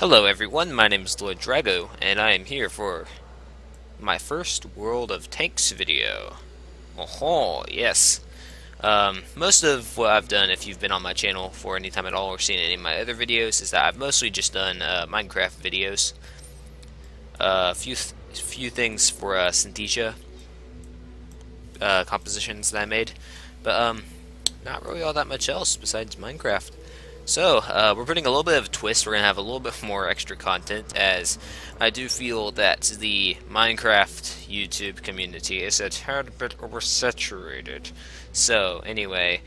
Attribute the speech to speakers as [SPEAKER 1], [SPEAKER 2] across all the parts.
[SPEAKER 1] Hello everyone, my name is Lord Drago, and I am here for my first World of Tanks video. Oh, yes. Most of what I've done, if you've been on my channel for any time at all or seen any of my other videos, is that I've mostly just done Minecraft videos. A few things for Synthesia compositions that I made, but not really all that much else besides Minecraft. So, we're putting a little bit of a twist. We're going to have a little bit more extra content, as I do feel that the Minecraft YouTube community is a tad bit oversaturated. So, anyway,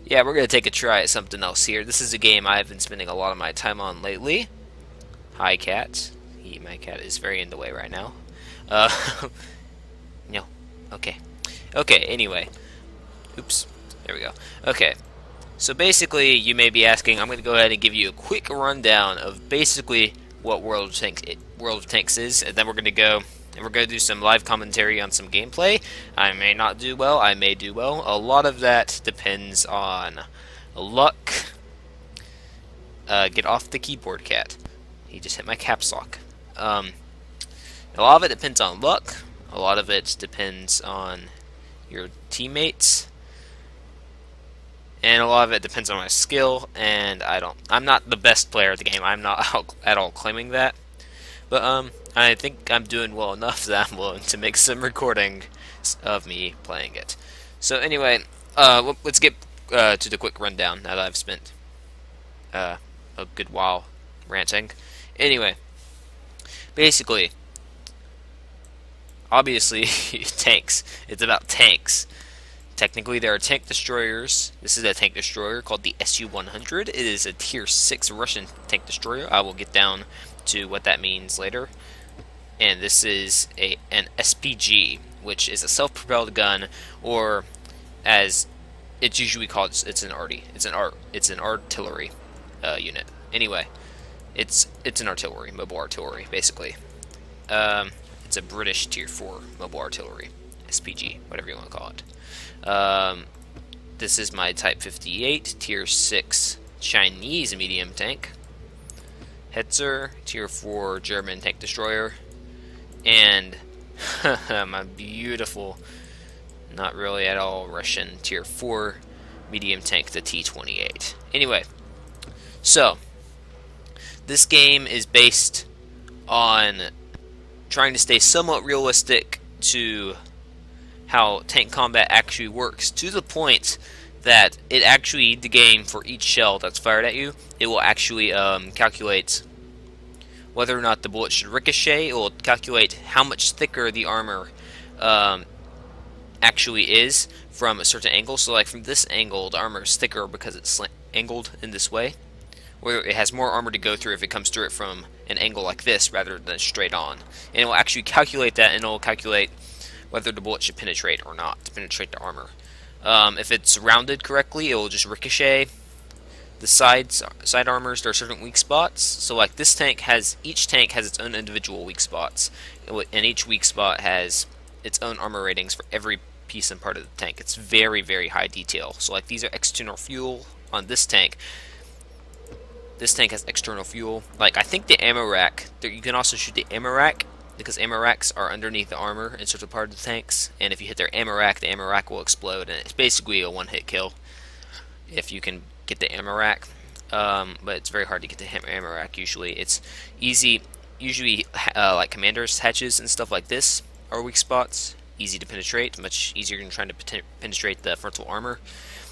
[SPEAKER 1] yeah, we're going to take a try at something else here. This is a game I've been spending a lot of my time on lately. Hi, cat. My cat is very in the way right now. Uh, no. Okay. Okay, anyway. Oops. There we go. Okay. So basically, you may be asking, I'm going to go ahead and give you a quick rundown of basically what World of Tanks is, and then we're going to go and we're going to do some live commentary on some gameplay. I may not do well, I may do well. A lot of that depends on luck. Get off the keyboard, cat. He just hit my caps lock. A lot of it depends on luck. A lot of it depends on your teammates. And a lot of it depends on my skill, and I'm not the best player of the game. I'm not at all claiming that. But I think I'm doing well enough that I'm willing to make some recording of me playing it. So anyway, let's get to the quick rundown now that I've spent a good while ranting. Anyway, basically, obviously, tanks. It's about tanks. Technically, there are tank destroyers. This is a tank destroyer called the Su-100. It is a tier 6 Russian tank destroyer. I will get down to what that means later. And this is an SPG, which is a self-propelled gun, or as it's usually called, it's an artillery unit. Anyway, it's an artillery, mobile artillery, basically. It's a British tier 4 mobile artillery, SPG, whatever you want to call it. This is my Type 58, Tier 6 Chinese medium tank. Hetzer, Tier 4 German tank destroyer. And my beautiful, not really at all Russian, Tier 4 medium tank, the T-28. Anyway, so, this game is based on trying to stay somewhat realistic to how tank combat actually works, to the point that the game, for each shell that's fired at you, it will actually calculate whether or not the bullet should ricochet. It will calculate how much thicker the armor actually is from a certain angle. So like from this angle, the armor is thicker because it's angled in this way, where it has more armor to go through if it comes through it from an angle like this rather than straight on. And it will actually calculate that, and it will calculate whether the bullet should penetrate or not, to penetrate the armor. If it's rounded correctly, it will just ricochet. The side armors, there are certain weak spots. So like this tank each tank has its own individual weak spots, and each weak spot has its own armor ratings for every piece and part of the tank. It's very, very high detail. So like these are external fuel on this tank. This tank has external fuel. Like I think the ammo rack, you can also shoot the ammo rack, because ammo racks are underneath the armor in certain part of the tanks, and if you hit their ammo rack, the ammo rack will explode, and it's basically a one-hit kill if you can get the ammo rack. But it's very hard to get the ammo rack usually. It's easy, usually like commander's hatches and stuff like this are weak spots, easy to penetrate, much easier than trying to penetrate the frontal armor.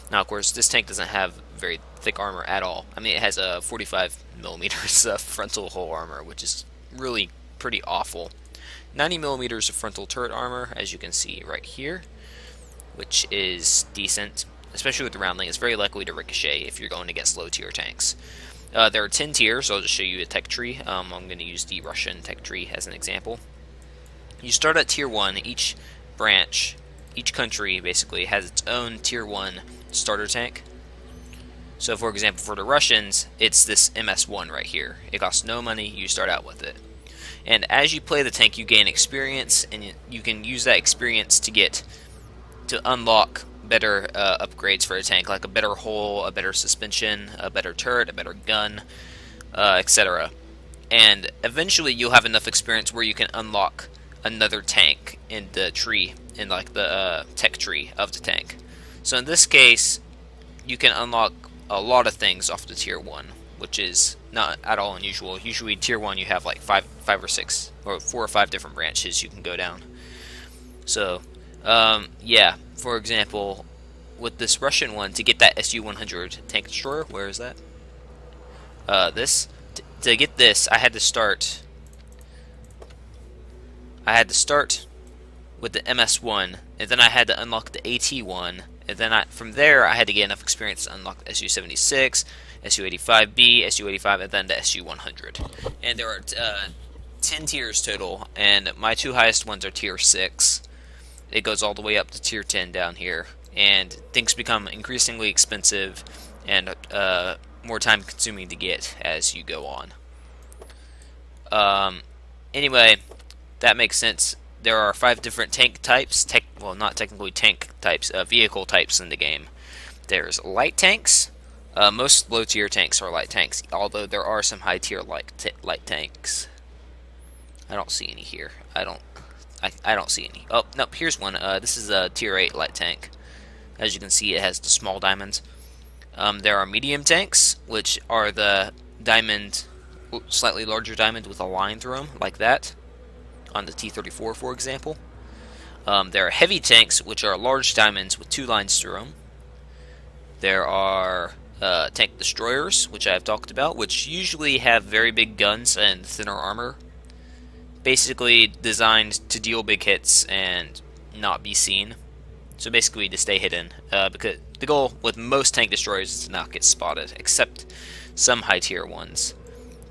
[SPEAKER 1] Now, of course, this tank doesn't have very thick armor at all. I mean, it has a 45 millimeters of frontal hull armor, which is really pretty awful. 90 millimeters of frontal turret armor, as you can see right here, which is decent, especially with the rounding. It's very likely to ricochet if you're going to get slow tier tanks. There are 10 tiers, so I'll just show you a tech tree. I'm going to use the Russian tech tree as an example. You start at tier 1. Each branch, each country basically has its own tier 1 starter tank. So for example, for the Russians, it's this MS-1 right here. It costs no money, you start out with it. And as you play the tank, you gain experience, and you can use that experience to unlock better upgrades for a tank, like a better hull, a better suspension, a better turret, a better gun, etc. and eventually you'll have enough experience where you can unlock another tank in the tree, in like the tech tree of the tank. So in this case, you can unlock a lot of things off the tier 1, which is not at all unusual. Usually tier 1 you have like five or six or 4 or 5 different branches you can go down. So yeah, for example, with this Russian one, to get that SU-100 tank destroyer, where is that? To get this, I had to start with the MS-1, and then I had to unlock the AT-1, and then from there I had to get enough experience to unlock the SU-76, SU-85B, SU-85, and then the SU-100. And there are 10 tiers total, and my 2 highest ones are tier 6. It goes all the way up to tier 10 down here, and things become increasingly expensive and more time consuming to get as you go on. Anyway, that makes sense. There are 5 different tank types, well, not technically tank types, vehicle types in the game. There's light tanks. Most low tier tanks are light tanks, although there are some high tier light tanks. I don't see any here. I don't see any. Oh, no, here's one. This is a tier 8 light tank. As you can see, it has the small diamonds. There are medium tanks, which are the diamond, slightly larger diamond with a line through them, like that, on the T-34, for example. There are heavy tanks, which are large diamonds with 2 lines through them. There are tank destroyers, which I have talked about, which usually have very big guns and thinner armor. Basically designed to deal big hits and not be seen. So basically to stay hidden, because the goal with most tank destroyers is to not get spotted, except some high tier ones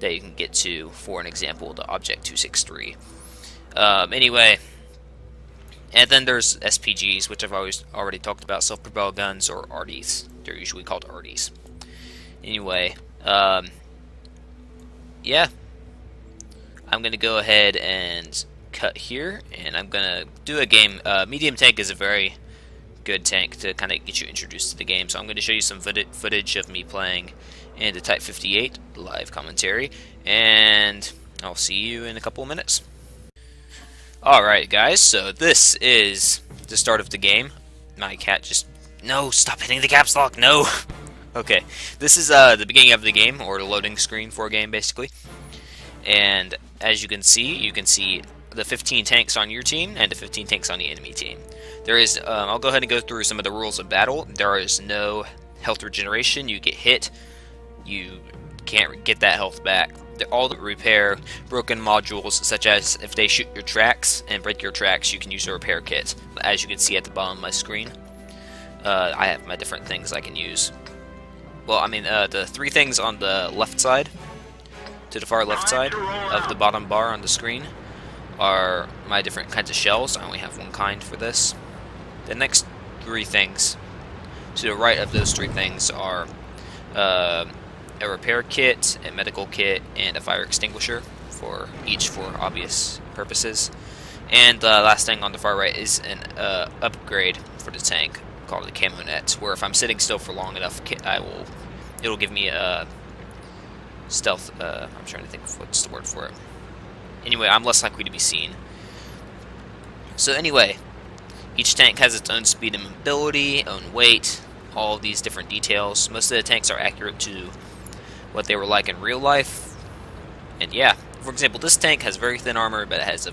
[SPEAKER 1] that you can get to, for an example, the Object 263. Anyway, and then there's SPGs, which I've already talked about, self-propelled guns, or ARTIs. They're usually called ARTIs. Anyway, yeah, I'm going to go ahead and cut here, and I'm going to do a game. Medium tank is a very good tank to kind of get you introduced to the game, so I'm going to show you some footage of me playing in the Type 58 live commentary, and I'll see you in a couple of minutes. Alright guys, so this is the start of the game. My cat just... No, stop hitting the caps lock, no! Okay, this is the beginning of the game, or the loading screen for a game, basically. And as you can see the 15 tanks on your team and the 15 tanks on the enemy team. There is, I'll go ahead and go through some of the rules of battle. There is no health regeneration. You get hit, you can't get that health back. All the repair broken modules, such as if they shoot your tracks and break your tracks, you can use a repair kit. As you can see at the bottom of my screen, I have my different things I can use. Well, I mean, the 3 things on the left side, to the far left side of the bottom bar on the screen, are my different kinds of shells. I only have 1 kind for this. The next 3 things to the right of those 3 things are a repair kit, a medical kit, and a fire extinguisher, for obvious purposes. And the last thing on the far right is an upgrade for the tank called the Camo Net, where if I'm sitting still for long enough, it'll give me a stealth. I'm trying to think of what's the word for it. Anyway, I'm less likely to be seen. So anyway, each tank has its own speed and mobility, own weight, all of these different details. Most of the tanks are accurate to what they were like in real life. And yeah, for example, this tank has very thin armor, but it has a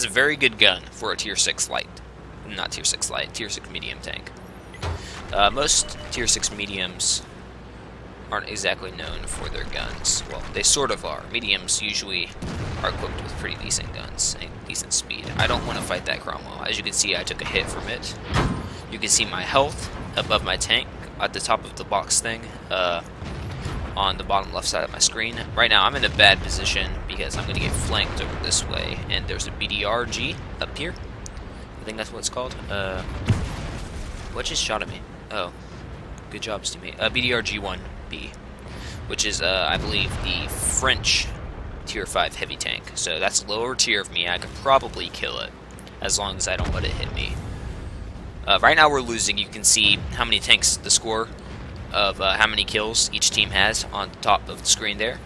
[SPEAKER 1] very good gun for a tier 6 light. Not tier 6 light, tier 6 medium tank. Most tier 6 mediums aren't exactly known for their guns. Well, they sort of are. Mediums usually are equipped with pretty decent guns and decent speed. I don't want to fight that Cromwell. As you can see, I took a hit from it. You can see my health above my tank at the top of the box thing, on the bottom left side of my screen. Right now I'm in a bad position because I'm going to get flanked over this way, and there's a BDRG up here. I think that's what it's called. What just shot at me? Oh, good job, teammate. BDRG-1B, which is, I believe, the French tier 5 heavy tank. So that's a lower tier of me. I could probably kill it, as long as I don't let it hit me. Right now we're losing. You can see how many tanks, the score of how many kills each team has on the top of the screen there.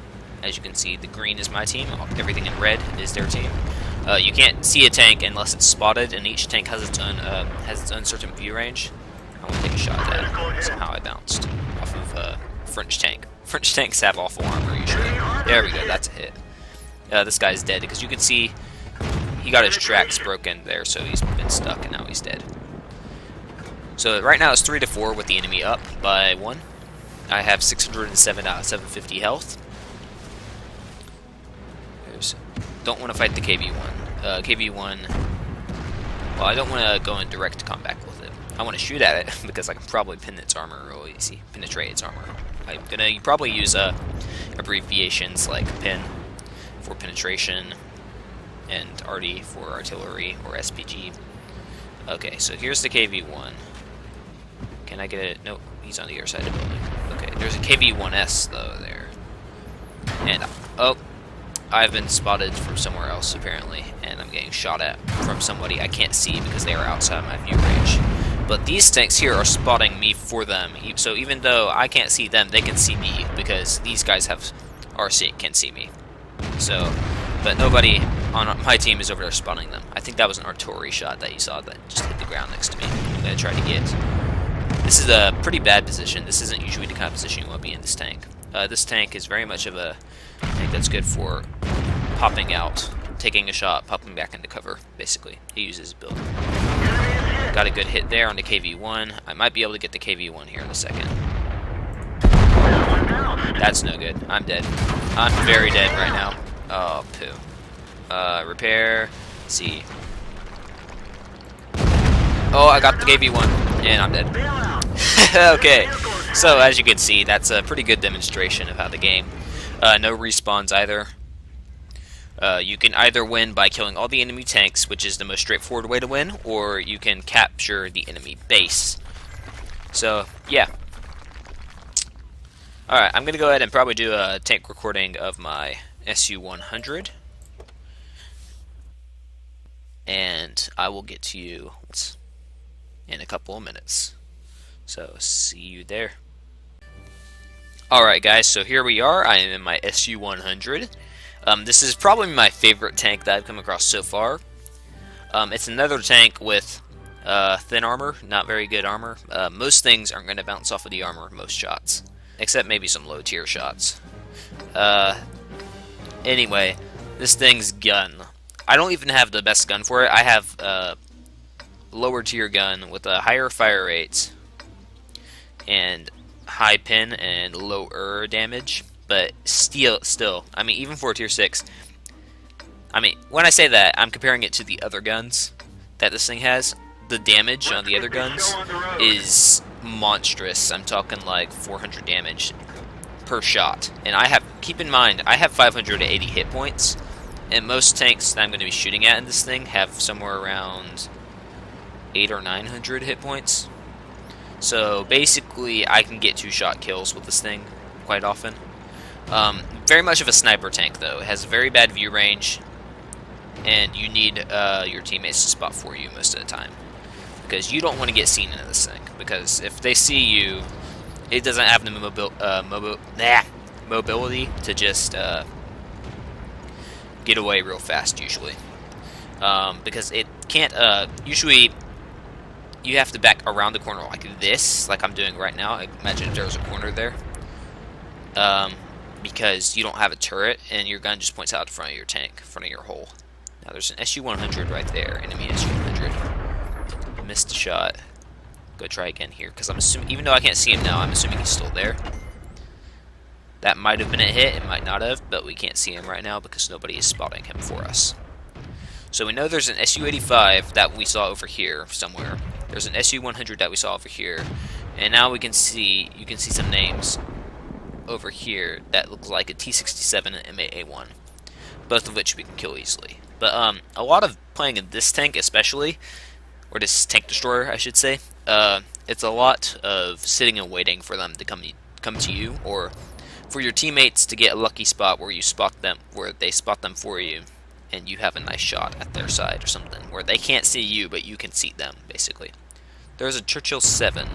[SPEAKER 1] As you can see, the green is my team. Everything in red is their team. You can't see a tank unless it's spotted, and each tank has its own certain view range. I want to take a shot at that. Somehow I bounced off of French tank. French tanks have awful armor usually. There we go. That's a hit. This guy's dead because you can see he got his tracks broken there, so he's been stuck and now he's dead. So right now it's 3-4 with the enemy up by 1. I have 607 out of 750 health. Don't want to fight the KV-1. KV-1, well, I don't want to go in direct combat with it. I want to shoot at it because I can probably pin its armor real easy. Penetrate its armor. I'm gonna probably use abbreviations like PIN for penetration and RD for artillery or SPG. Okay, so here's the KV-1. Can I get it? Nope, he's on the other side of the building. Okay, there's a KV-1S though there. And, oh, I've been spotted from somewhere else apparently, and I'm getting shot at from somebody I can't see because they are outside my view range. But these tanks here are spotting me for them, so even though I can't see them, they can see me because these guys can see me. So, but nobody on my team is over there spotting them. I think that was an artillery shot that you saw that just hit the ground next to me. I'm gonna try to get. This is a pretty bad position. This isn't usually the kind of position you want to be in this tank. This tank is very much of a tank that's good for popping out, taking a shot, popping back into cover, basically. He uses build. Got a good hit there on the KV-1. I might be able to get the KV-1 here in a second. That's no good. I'm dead. I'm very dead right now. Oh, poo. Repair. Let's see. Oh, I got the KV-1, and I'm dead. Okay, so as you can see, that's a pretty good demonstration of how the game. No respawns either. You can either win by killing all the enemy tanks, which is the most straightforward way to win, or you can capture the enemy base. So, yeah. Alright, I'm going to go ahead and probably do a tank recording of my SU-100. And I will get to you in a couple of minutes. So, see you there. Alright guys, so here we are. I am in my SU-100. This is probably my favorite tank that I've come across so far. It's another tank with thin armor, not very good armor. Most things aren't going to bounce off of the armor most shots, except maybe some low tier shots. Anyway, this thing's gun. I don't even have the best gun for it. I have a lower tier gun with a higher fire rate and high pin and lower damage. But still, I mean, even for tier 6, I mean, when I say that, I'm comparing it to the other guns that this thing has. The damage on the other guns is monstrous. I'm talking like 400 damage per shot. And keep in mind, I have 580 hit points, and most tanks that I'm going to be shooting at in this thing have somewhere around 800 or 900 hit points. So basically, I can get 2-shot kills with this thing quite often. Very much of a sniper tank, though. It has very bad view range, and you need your teammates to spot for you most of the time, because you don't want to get seen into this thing, because if they see you, it doesn't have the mobility to just get away real fast, usually. Because it can't, usually you have to back around the corner like this, like I'm doing right now. Imagine if there was a corner there. Because you don't have a turret, and your gun just points out in front of your tank, in front of your hole. Now there's an SU-100 right there, enemy SU-100. Missed a shot. Go try again here, because I'm assuming, even though I can't see him now, I'm assuming he's still there. That might have been a hit, it might not have, but we can't see him right now because nobody is spotting him for us. So we know there's an SU-85 that we saw over here somewhere. There's an SU-100 that we saw over here, and now you can see some names over here that looks like a T-67 and MAA-1, both of which we can kill easily. But a lot of playing in this tank especially, or this tank destroyer I should say, it's a lot of sitting and waiting for them to come to you, or for your teammates to get a lucky spot where you spot them, where they spot them for you, and you have a nice shot at their side or something, where they can't see you but you can see them, basically. There's a Churchill 7.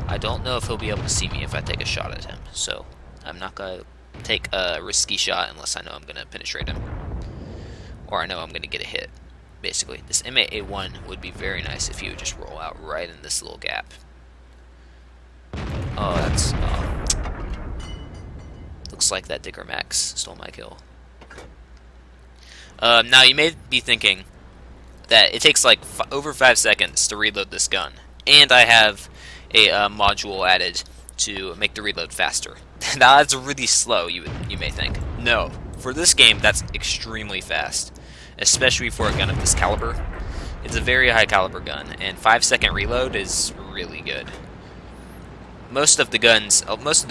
[SPEAKER 1] I don't know if he'll be able to see me if I take a shot at him, so I'm not going to take a risky shot unless I know I'm going to penetrate him. Or I know I'm going to get a hit. Basically, this M8A1 would be very nice if he would just roll out right in this little gap. Oh, that's... looks like that Dicker Max stole my kill. Now, you may be thinking that it takes like over 5 seconds to reload this gun. And I have a module added to make the reload faster. Now, that's really slow, you may think. No. For this game, that's extremely fast. Especially for a gun of this caliber. It's a very high caliber gun, and 5-second reload is really good. Most of the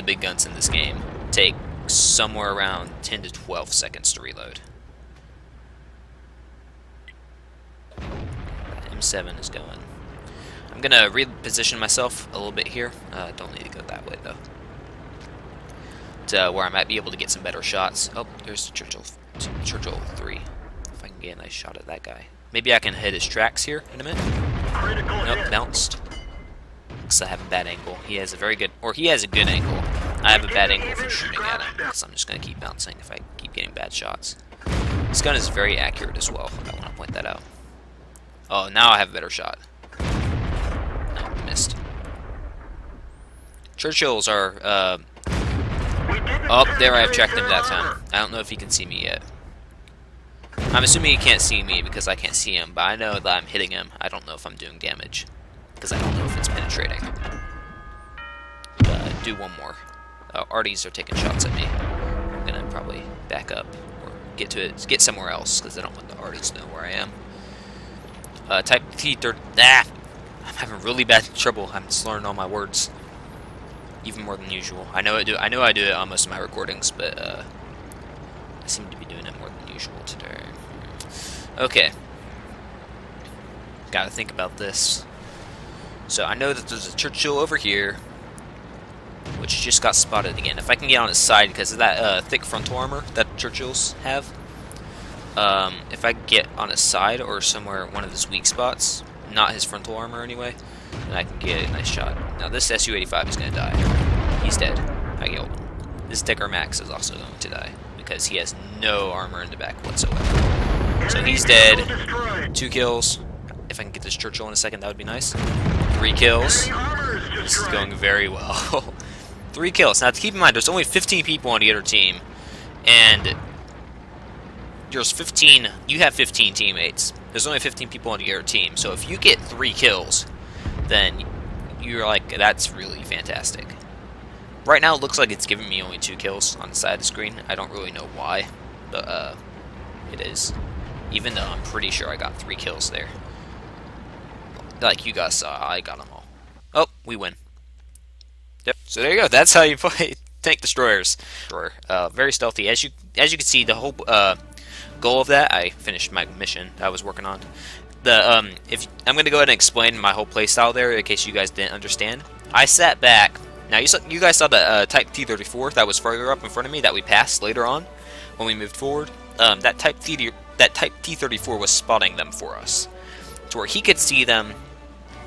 [SPEAKER 1] big guns in this game take somewhere around 10 to 12 seconds to reload. M7 is going. I'm gonna reposition myself a little bit here. Don't need to go that way though. To where I might be able to get some better shots. Oh, there's Churchill 3. If I can get a nice shot at that guy. Maybe I can hit his tracks here in a minute. Nope, bounced. Because I have a bad angle. He has a very good, or he has a good angle. I have a bad angle for shooting at him, so I'm just going to keep bouncing if I keep getting bad shots. This gun is very accurate as well. I want to point that out. Oh, now I have a better shot. No, missed. Churchills are, oh, there I have tracked him that time. I don't know if he can see me yet. I'm assuming he can't see me because I can't see him, but I know that I'm hitting him. I don't know if I'm doing damage, because I don't know if it's penetrating. Do one more. Arties are taking shots at me. I'm gonna probably back up or get somewhere else because I don't want the Arties to know where I am. Type T30. I'm having really bad trouble. I'm slurring all my words, even more than usual. I know I do it on most of my recordings, but I seem to be doing it more than usual today. Okay. Gotta think about this. So I know that there's a Churchill over here, which just got spotted again. If I can get on his side because of that thick frontal armor that Churchills have, if I get on his side or somewhere one of his weak spots, not his frontal armor anyway, then I can get a nice shot. Now this Su-85 is going to die. He's dead. I killed him. This Dicker Max is also going to die because he has no armor in the back whatsoever. So he's dead. 2 kills. If I can get this Churchill in a second, that would be nice. 3 kills. This is going very well. 3 kills. Now, to keep in mind, there's only 15 people on the other team, and there's 15. You have 15 teammates. There's only 15 people on the other team. So if you get 3 kills, then you're like, that's really fantastic. Right now, it looks like it's giving me only 2 kills on the side of the screen. I don't really know why, but it is. Even though I'm pretty sure I got 3 kills there. Like you guys saw, I got them all. Oh, we win. Yep. So there you go. That's how you play tank destroyers. Very stealthy. As you can see, the whole goal of that, I finished my mission I was working on. If I'm going to go ahead and explain my whole playstyle there in case you guys didn't understand. I sat back. Now you guys saw the Type T-34 that was further up in front of me that we passed later on when we moved forward. That Type T-34 was spotting them for us, to where he could see them.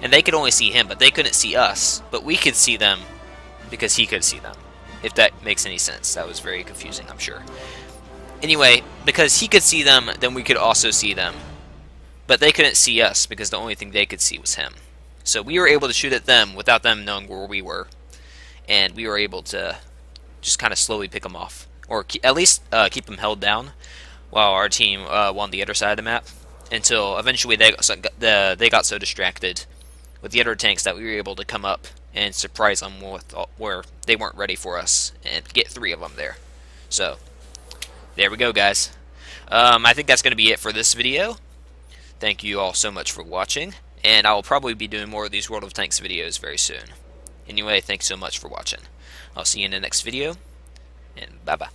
[SPEAKER 1] And they could only see him, but they couldn't see us. But we could see them because he could see them. If that makes any sense. That was very confusing, I'm sure. Anyway, because he could see them, then we could also see them. But they couldn't see us because the only thing they could see was him. So we were able to shoot at them without them knowing where we were. And we were able to just kind of slowly pick them off. Or at least keep them held down while our team won the other side of the map. Until eventually they got so distracted with the other tanks that we were able to come up and surprise them with where they weren't ready for us and get 3 of them there. So there we go, guys. I think that's going to be it for this video. Thank you all so much for watching, and I will probably be doing more of these World of Tanks videos very soon. Anyway, thanks so much for watching. I'll see you in the next video, and bye-bye.